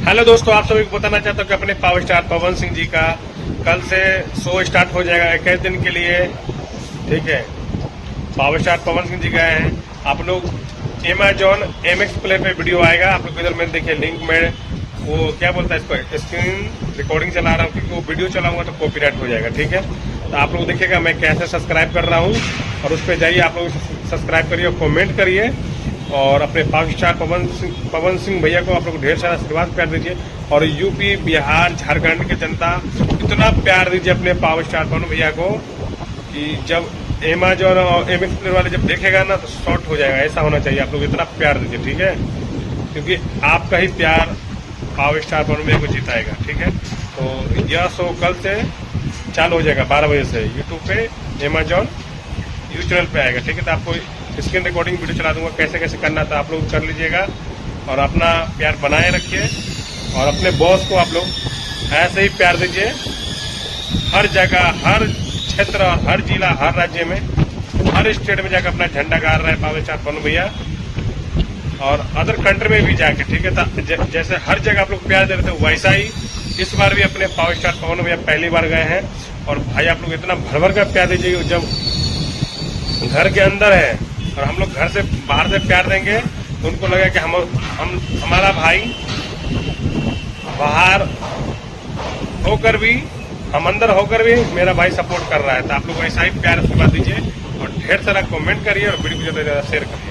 Hello दोस्तों, आप सभी को बताना चाहता हूँ कि अपने पावर स्टार पवन सिंह जी का कल से शो स्टार्ट हो जाएगा 21 दिन के लिए। ठीक है, पावर स्टार पवन सिंह जी गए हैं। आप लोग Amazon MX प्ले पे वीडियो आएगा, आप लोग इधर में देखिए लिंक में वो क्या बोलता है इसको स्क्रीन रिकॉर्डिंग चला रहा हूँ, क्योंकि वो वीडियो चलाऊंगा तो कॉपीराइट हो जाएगा। ठीक है, तो आप लोग देखिएगा मैं कैसे सब्सक्राइब कर रहा हूँ, और उस पर जाइए, आप लोग सब्सक्राइब करिए और कॉमेंट करिए, और अपने पावर स्टार पवन सिंह भैया को आप लोग ढेर सारा आशीर्वाद प्यार दीजिए। और यूपी, बिहार, झारखंड की जनता इतना प्यार दीजिए अपने पावर स्टार पवन भैया को कि जब Amazon और MX प्लेयर वाले जब देखेगा ना तो शॉर्ट हो जाएगा। ऐसा होना चाहिए, आप लोग इतना प्यार दीजिए। ठीक है, क्योंकि आपका ही प्यार पावर स्टार पवन भैया को जिताएगा। ठीक है, तो यह शो कल से चालू हो जाएगा 12 बजे से यूट्यूब पे, Amazon यूट्यूब चैनल पे आएगा। ठीक है, तो आपको स्क्रीन रिकॉर्डिंग वीडियो चला दूंगा, कैसे कैसे करना था आप लोग कर लीजिएगा, और अपना प्यार बनाए रखिए, और अपने बॉस को आप लोग ऐसे ही प्यार दीजिए। हर जगह, हर क्षेत्र, हर जिला, हर राज्य में, हर स्टेट में जाकर अपना झंडा गाड़ रहे हैं पावर स्टार पवन भैया, और अदर कंट्री में भी जाके। ठीक है, तो जैसे हर जगह आप लोग प्यार दे रहे थे, वैसा ही इस बार भी अपने पावर स्टार पवन भैया पहली बार गए हैं। और भाई आप लोग इतना भर भर कर प्यार दीजिए, जब घर के अंदर है और हम लोग घर से बाहर से प्यार देंगे तो उनको लगेगा कि हम हमारा भाई बाहर होकर भी, हम अंदर होकर भी मेरा भाई सपोर्ट कर रहा है। तो आप लोग ऐसा ही प्यार आशीर्वाद दीजिए, और ढेर सारा कमेंट करिए, और वीडियो को ज़्यादा से ज़्यादा शेयर करिए।